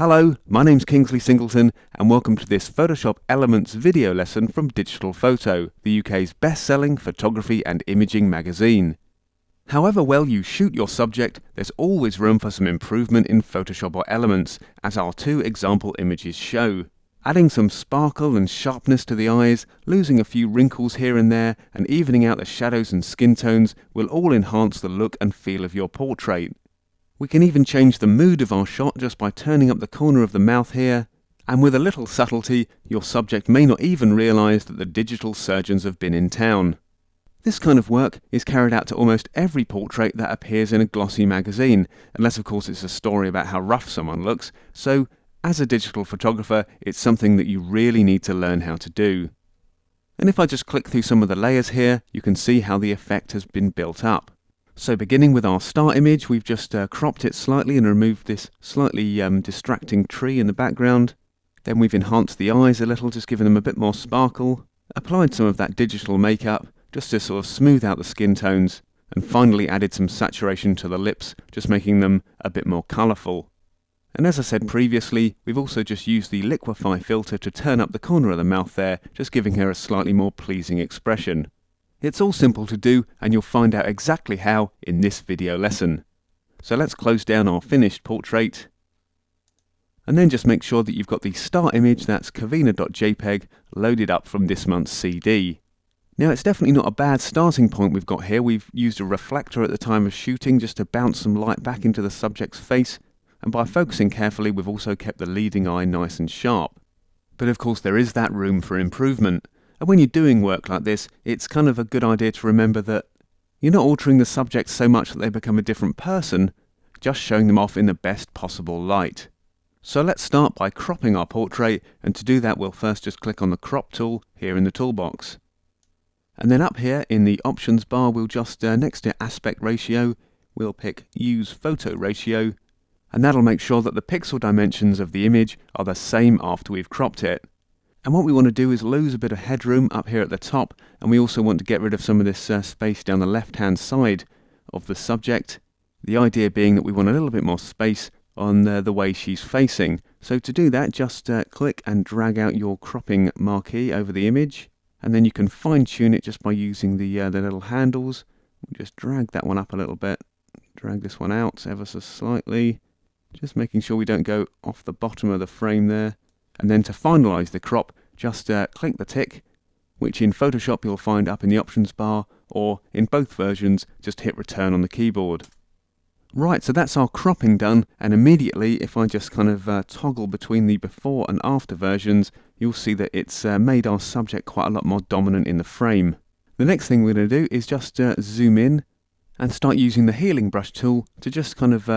Hello, my name's Kingsley Singleton and welcome to this Photoshop Elements video lesson from Digital Photo, the UK's best-selling photography and imaging magazine. However well you shoot your subject, there's always room for some improvement in Photoshop or Elements, as our two example images show. Adding some sparkle and sharpness to the eyes, losing a few wrinkles here and there, and evening out the shadows and skin tones will all enhance the look and feel of your portrait. We can even change the mood of our shot just by turning up the corner of the mouth here, and with a little subtlety, your subject may not even realise that the digital surgeons have been in town. This kind of work is carried out to almost every portrait that appears in a glossy magazine, unless of course it's a story about how rough someone looks, so as a digital photographer, it's something that you really need to learn how to do. And if I just click through some of the layers here, you can see how the effect has been built up. So beginning with our start image, we've just cropped it slightly and removed this slightly distracting tree in the background. Then we've enhanced the eyes a little, just giving them a bit more sparkle. Applied some of that digital makeup, just to sort of smooth out the skin tones. And finally added some saturation to the lips, just making them a bit more colourful. And as I said previously, we've also just used the liquefy filter to turn up the corner of the mouth there, just giving her a slightly more pleasing expression. It's all simple to do, and you'll find out exactly how in this video lesson. So let's close down our finished portrait, and then just make sure that you've got the start image, that's kavina.jpg, loaded up from this month's CD. Now it's definitely not a bad starting point we've got here. We've used a reflector at the time of shooting just to bounce some light back into the subject's face, and by focusing carefully we've also kept the leading eye nice and sharp. But of course there is that room for improvement. And when you're doing work like this, it's kind of a good idea to remember that you're not altering the subject so much that they become a different person, just showing them off in the best possible light. So let's start by cropping our portrait, and to do that we'll first just click on the crop tool here in the toolbox. And then up here in the options bar we'll just, next to aspect ratio, we'll pick use photo ratio, and that'll make sure that the pixel dimensions of the image are the same after we've cropped it. And what we want to do is lose a bit of headroom up here at the top, and we also want to get rid of some of this space down the left hand side of the subject. The idea being that we want a little bit more space on the way she's facing. So to do that, just click and drag out your cropping marquee over the image, and then you can fine tune it just by using the little handles. We'll just drag that one up a little bit, drag this one out ever so slightly, just making sure we don't go off the bottom of the frame there. And then to finalise the crop, just click the tick, which in Photoshop you'll find up in the options bar, or in both versions, just hit return on the keyboard. Right, so that's our cropping done, and immediately if I just kind of toggle between the before and after versions, you'll see that it's made our subject quite a lot more dominant in the frame. The next thing we're going to do is just zoom in and start using the healing brush tool to just kind of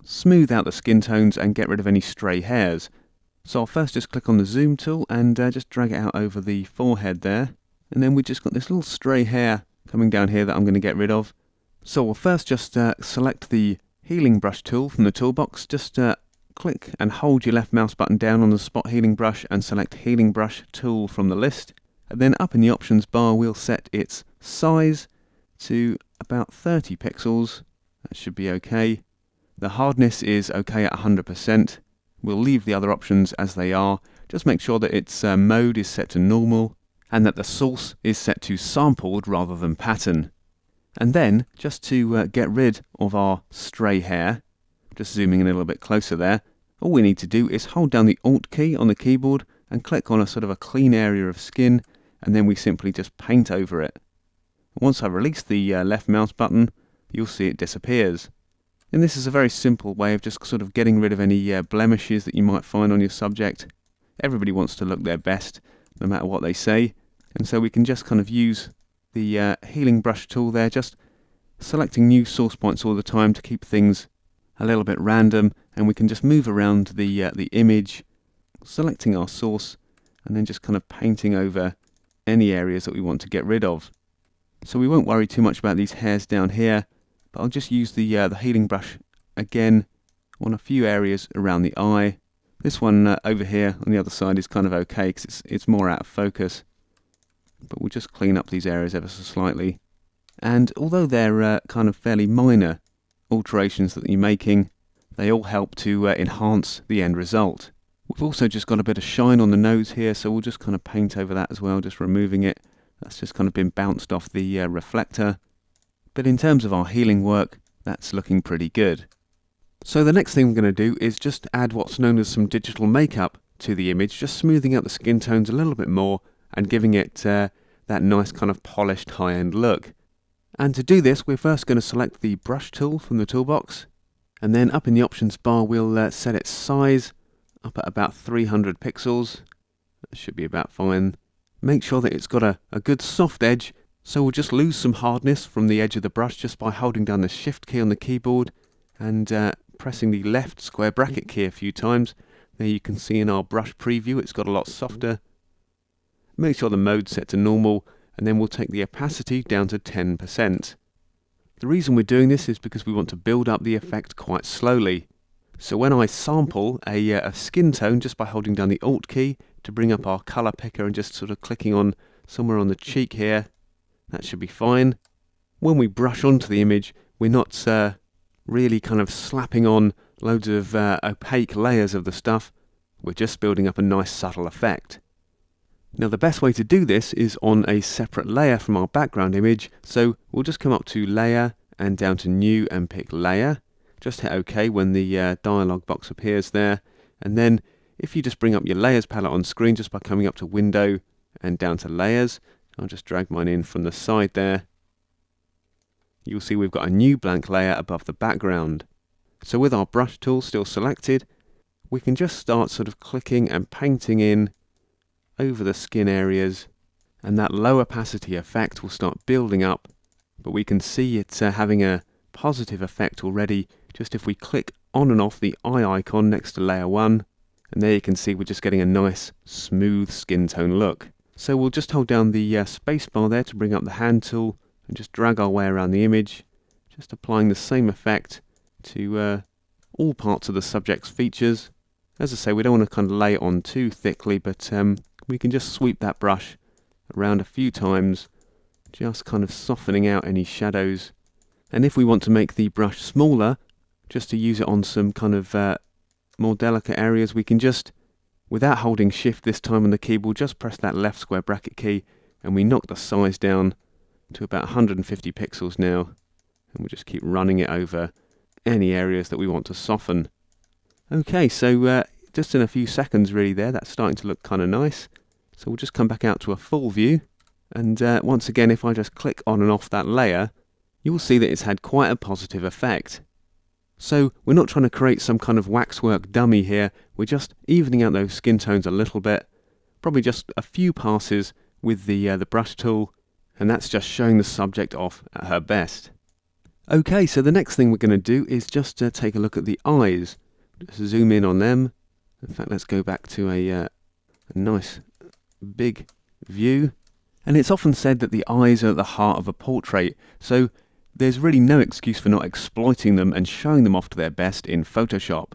smooth out the skin tones and get rid of any stray hairs. So I'll first just click on the zoom tool and just drag it out over the forehead there. And then we've just got this little stray hair coming down here that I'm going to get rid of. So we'll first just select the healing brush tool from the toolbox. Just click and hold your left mouse button down on the spot healing brush and select healing brush tool from the list. And then up in the options bar we'll set its size to about 30 pixels. That should be okay. The hardness is okay at 100%. We'll leave the other options as they are. Just make sure that its mode is set to normal and that the source is set to sampled rather than pattern. And then, just to get rid of our stray hair, just zooming in a little bit closer there, all we need to do is hold down the Alt key on the keyboard and click on a sort of a clean area of skin, and then we simply just paint over it. Once I release the left mouse button, you'll see it disappears. And this is a very simple way of just sort of getting rid of any blemishes that you might find on your subject. Everybody wants to look their best, no matter what they say. And so we can just kind of use the healing brush tool there, just selecting new source points all the time to keep things a little bit random. And we can just move around the image, selecting our source, and then just kind of painting over any areas that we want to get rid of. So we won't worry too much about these hairs down here. But I'll just use the healing brush again on a few areas around the eye. This one over here on the other side is kind of okay because it's more out of focus. But we'll just clean up these areas ever so slightly. And although they're kind of fairly minor alterations that you're making, They all help to enhance the end result. We've also just got a bit of shine on the nose here, so we'll just kind of paint over that as well, just removing it. That's just kind of been bounced off the reflector. But in terms of our healing work, that's looking pretty good. So the next thing we're going to do is just add what's known as some digital makeup to the image, just smoothing out the skin tones a little bit more and giving it that nice kind of polished high-end look. And to do this, we're first going to select the brush tool from the toolbox, and then up in the options bar we'll set its size up at about 300 pixels. That should be about fine. Make sure that it's got a good soft edge, so we'll just lose some hardness from the edge of the brush just by holding down the shift key on the keyboard and pressing the left square bracket key a few times. There you can see in our brush preview it's got a lot softer. Make sure the mode's set to normal, and then we'll take the opacity down to 10%. The reason we're doing this is because we want to build up the effect quite slowly. So when I sample a skin tone just by holding down the Alt key to bring up our colour picker and just sort of clicking on somewhere on the cheek here, that should be fine. When we brush onto the image, we're not really kind of slapping on loads of opaque layers of the stuff. We're just building up a nice subtle effect. Now the best way to do this is on a separate layer from our background image, so we'll just come up to Layer and down to New and pick Layer. Just hit OK when the dialog box appears there, and then if you just bring up your Layers palette on screen just by coming up to Window and down to Layers, I'll just drag mine in from the side there. You'll see we've got a new blank layer above the background. So with our brush tool still selected, we can just start sort of clicking and painting in over the skin areas, and that low opacity effect will start building up, but we can see it's having a positive effect already just if we click on and off the eye icon next to layer 1, and there you can see we're just getting a nice smooth skin tone look. So we'll just hold down the space bar there to bring up the hand tool and just drag our way around the image, just applying the same effect to all parts of the subject's features. As I say, we don't want to kind of lay it on too thickly, but we can just sweep that brush around a few times, just kind of softening out any shadows. And if we want to make the brush smaller, just to use it on some kind of more delicate areas, we can just, without holding shift this time on the keyboard, just press that left square bracket key and we knock the size down to about 150 pixels now, and we'll just keep running it over any areas that we want to soften. Okay, so just in a few seconds really there, that's starting to look kind of nice. So we'll just come back out to a full view, and once again if I just click on and off that layer, you'll see that it's had quite a positive effect. So we're not trying to create some kind of waxwork dummy here, we're just evening out those skin tones a little bit, probably just a few passes with the brush tool, and that's just showing the subject off at her best. Okay, so the next thing we're going to do is just take a look at the eyes. Just zoom in on them. In fact, let's go back to a nice big view. And it's often said that the eyes are at the heart of a portrait, so there's really no excuse for not exploiting them and showing them off to their best in Photoshop.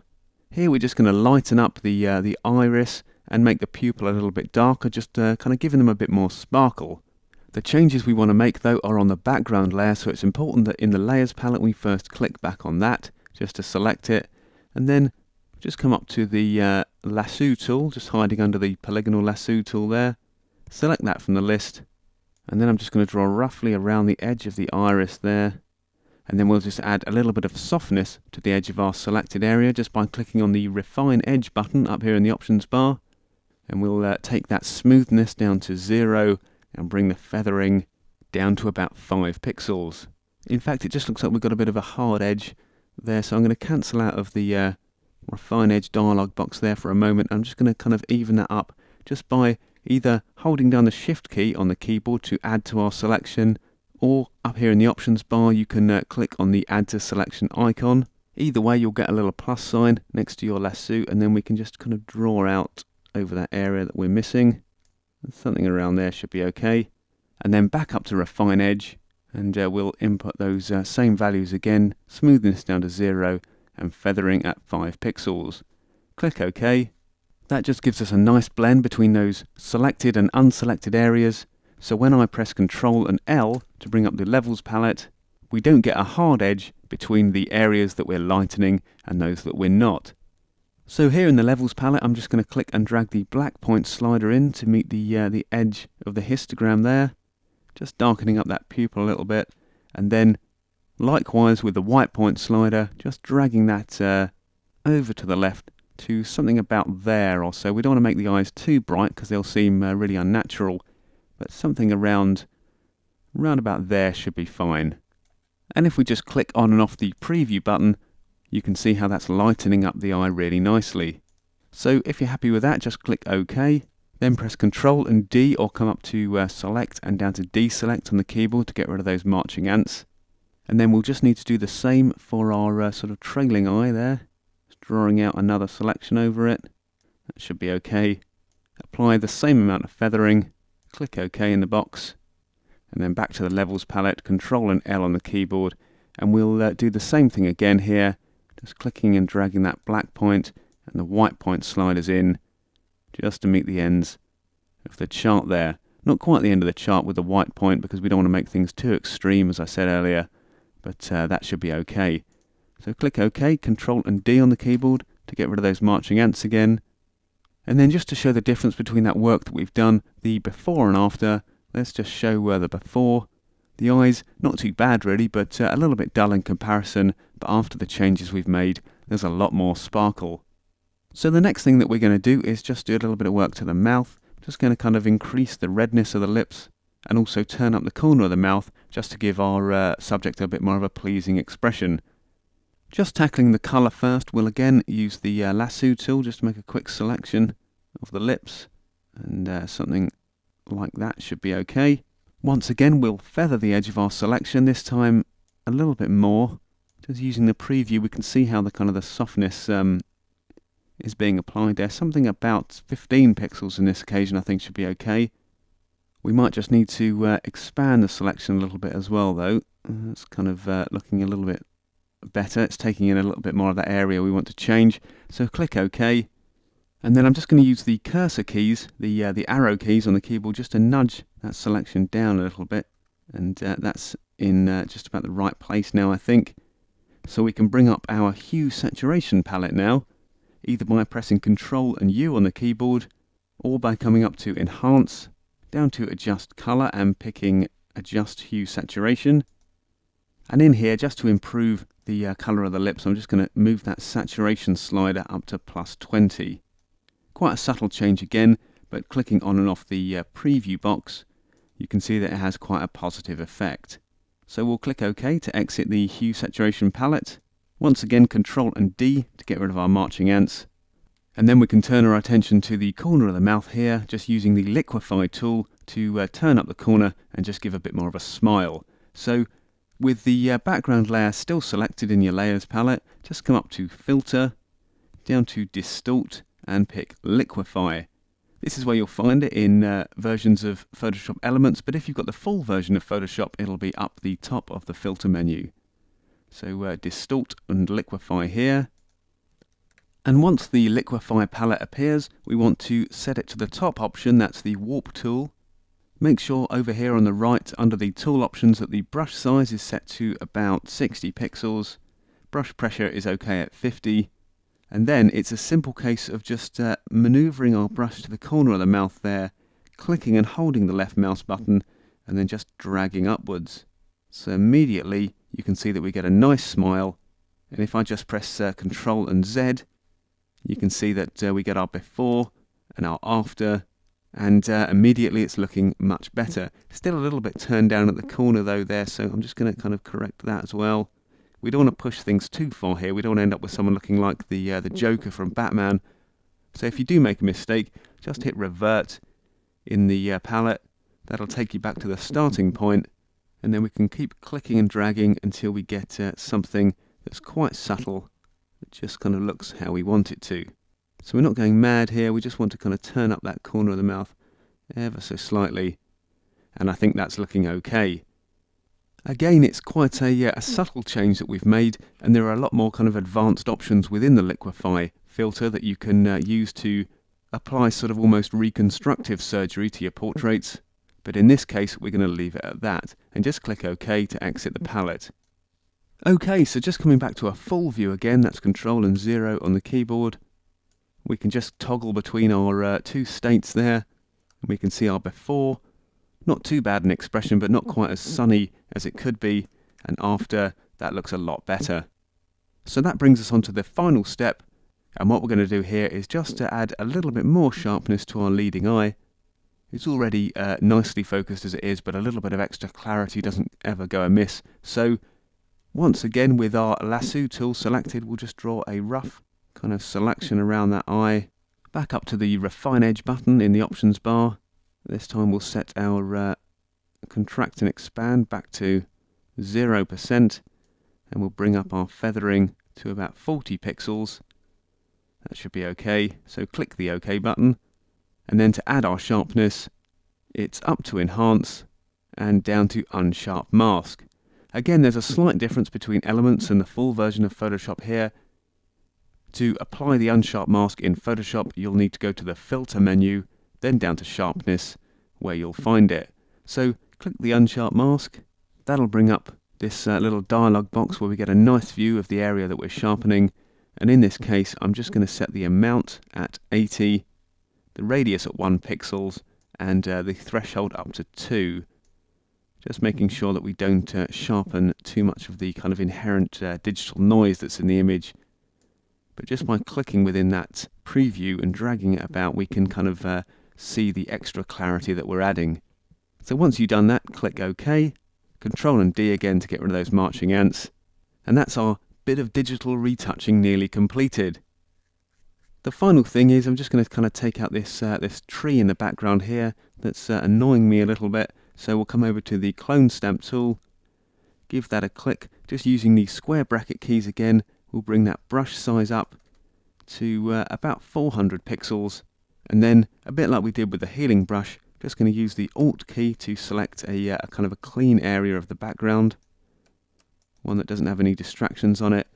Here we're just going to lighten up the iris and make the pupil a little bit darker, just kind of giving them a bit more sparkle. The changes we want to make though are on the background layer, so it's important that in the layers palette we first click back on that just to select it, and then just come up to the lasso tool, just hiding under the polygonal lasso tool there. Select that from the list, and then I'm just going to draw roughly around the edge of the iris there, and then we'll just add a little bit of softness to the edge of our selected area just by clicking on the Refine Edge button up here in the options bar, and we'll take that smoothness down to 0 and bring the feathering down to about 5 pixels. In fact, it just looks like we've got a bit of a hard edge there, so I'm going to cancel out of the Refine Edge dialog box there for a moment. I'm just going to kind of even that up just by either holding down the Shift key on the keyboard to add to our selection, or up here in the options bar you can click on the Add to Selection icon. Either way you'll get a little plus sign next to your lasso, and then we can just kind of draw out over that area that we're missing. Something around there should be okay. And then back up to Refine Edge, and we'll input those same values again, smoothness down to 0 and feathering at 5 pixels. Click OK. That just gives us a nice blend between those selected and unselected areas. So when I press Ctrl and L to bring up the levels palette, we don't get a hard edge between the areas that we're lightening and those that we're not. So here in the levels palette, I'm just going to click and drag the black point slider in to meet the edge of the histogram there, just darkening up that pupil a little bit, and then likewise with the white point slider, just dragging that over to the left to something about there or so. We don't want to make the eyes too bright because they'll seem really unnatural, but something around about there should be fine. And if we just click on and off the preview button, you can see how that's lightening up the eye really nicely. So if you're happy with that, just click OK, then press Ctrl and D, or come up to Select and down to Deselect on the keyboard to get rid of those marching ants. And then we'll just need to do the same for our sort of trailing eye there. Just drawing out another selection over it. That should be okay. Apply the same amount of feathering, click OK in the box, and then back to the levels palette, Ctrl and L on the keyboard, and we'll do the same thing again here, just clicking and dragging that black point and the white point sliders in, just to meet the ends of the chart there. Not quite the end of the chart with the white point, because we don't want to make things too extreme, as I said earlier, but that should be okay. So click OK, Ctrl and D on the keyboard to get rid of those marching ants again. And then just to show the difference between that work that we've done, the before and after, let's just show the before. The eyes, not too bad really, but a little bit dull in comparison, but after the changes we've made, there's a lot more sparkle. So the next thing that we're going to do is just do a little bit of work to the mouth, just going to kind of increase the redness of the lips, and also turn up the corner of the mouth, just to give our subject a bit more of a pleasing expression. Just tackling the colour first, we'll again use the lasso tool just to make a quick selection of the lips, and something like that should be okay. Once again, we'll feather the edge of our selection, this time a little bit more. Just using the preview, we can see how the softness is being applied there. Something about 15 pixels in this occasion I think should be okay. We might just need to expand the selection a little bit as well though. It's kind of looking a little bit better. It's taking in a little bit more of that area we want to change. So click OK. And then I'm just going to use the cursor keys, the arrow keys on the keyboard, just to nudge that selection down a little bit. And that's in just about the right place now, I think. So we can bring up our hue saturation palette now, either by pressing Ctrl and U on the keyboard, or by coming up to Enhance, down to Adjust Color and picking Adjust Hue Saturation. And in here, just to improve the color of the lips, I'm just going to move that saturation slider up to +20. Quite a subtle change again, but clicking on and off the preview box, you can see that it has quite a positive effect. So we'll click OK to exit the hue saturation palette. Once again, Ctrl and D to get rid of our marching ants. And then we can turn our attention to the corner of the mouth here, just using the liquefy tool to turn up the corner and just give a bit more of a smile. So with the background layer still selected in your layers palette, just come up to Filter, down to Distort, and pick Liquefy. This is where you'll find it in versions of Photoshop Elements, but if you've got the full version of Photoshop, it'll be up the top of the filter menu. So Distort and Liquefy here. And once the Liquefy palette appears, we want to set it to the top option, that's the Warp tool. Make sure over here on the right, under the tool options, that the brush size is set to about 60 pixels. Brush pressure is okay at 50. And then it's a simple case of just maneuvering our brush to the corner of the mouth there, clicking and holding the left mouse button, and then just dragging upwards. So immediately you can see that we get a nice smile. And if I just press Ctrl and Z, you can see that we get our before and our after, and immediately it's looking much better. Still a little bit turned down at the corner though there, so I'm just going to kind of correct that as well. We don't want to push things too far here. We don't want to end up with someone looking like the Joker from Batman. So if you do make a mistake, just hit revert in the palette. That'll take you back to the starting point, and then we can keep clicking and dragging until we get something that's quite subtle. It just kind of looks how we want it to. So we're not going mad here. We just want to kind of turn up that corner of the mouth ever so slightly, and I think that's looking okay. Again, it's quite a subtle change that we've made, and there are a lot more kind of advanced options within the Liquefy filter that you can use to apply sort of almost reconstructive surgery to your portraits. but in this case we're going to leave it at that, and just click OK to exit the palette. Okay, so just coming back to a full view again, that's Control and 0 on the keyboard. We can just toggle between our two states there, and we can see our before. Not too bad an expression, but not quite as sunny as it could be, and after, that looks a lot better. So that brings us on to the final step, and what we're going to do here is just to add a little bit more sharpness to our leading eye. It's already nicely focused as it is, but a little bit of extra clarity doesn't ever go amiss. So once again, with our lasso tool selected, we'll just draw a rough kind of selection around that eye. Back up to the Refine Edge button in the options bar. This time we'll set our contract and expand back to 0%, and we'll bring up our feathering to about 40 pixels. That should be okay. So click the OK button, and then to add our sharpness, it's up to Enhance and down to Unsharp Mask. Again, there's a slight difference between Elements and the full version of Photoshop here. To apply the Unsharp Mask in Photoshop, you'll need to go to the Filter menu, then down to Sharpness, where you'll find it. So click the Unsharp Mask. That'll bring up this little dialog box where we get a nice view of the area that we're sharpening. And in this case, I'm just going to set the amount at 80, the radius at 1 pixels, and the threshold up to 2. Just making sure that we don't sharpen too much of the kind of inherent digital noise that's in the image. But just by clicking within that preview and dragging it about, we can kind of see the extra clarity that we're adding. So once you've done that, click OK. Control and D again to get rid of those marching ants. And that's our bit of digital retouching nearly completed. The final thing is I'm just going to kind of take out this tree in the background here that's annoying me a little bit. So we'll come over to the Clone Stamp tool, give that a click. Just using the square bracket keys again, we'll bring that brush size up to about 400 pixels. And then, a bit like we did with the healing brush, just going to use the Alt key to select a kind of a clean area of the background, one that doesn't have any distractions on it.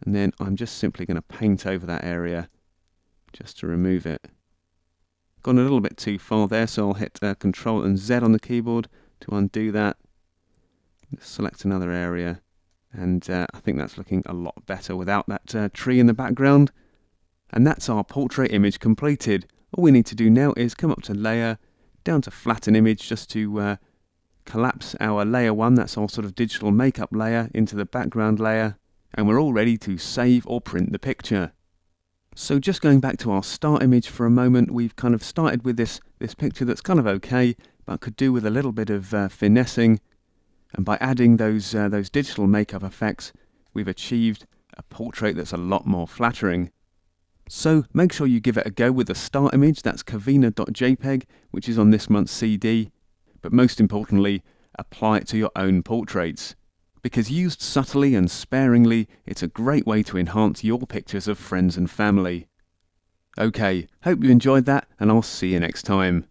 And then I'm just simply going to paint over that area just to remove it. Gone a little bit too far there, so I'll hit Control and Z on the keyboard to undo that. Select another area, and I think that's looking a lot better without that tree in the background. And that's our portrait image completed. All we need to do now is come up to Layer, down to Flatten Image, just to collapse our Layer 1, that's our sort of digital makeup layer, into the background layer, and we're all ready to save or print the picture. So just going back to our start image for a moment, we've kind of started with this picture that's kind of okay, but could do with a little bit of finessing. And by adding those digital makeup effects, we've achieved a portrait that's a lot more flattering. So make sure you give it a go with the start image, that's kavina.jpg, which is on this month's CD. But most importantly, apply it to your own portraits. Because used subtly and sparingly, it's a great way to enhance your pictures of friends and family. Okay, hope you enjoyed that, and I'll see you next time.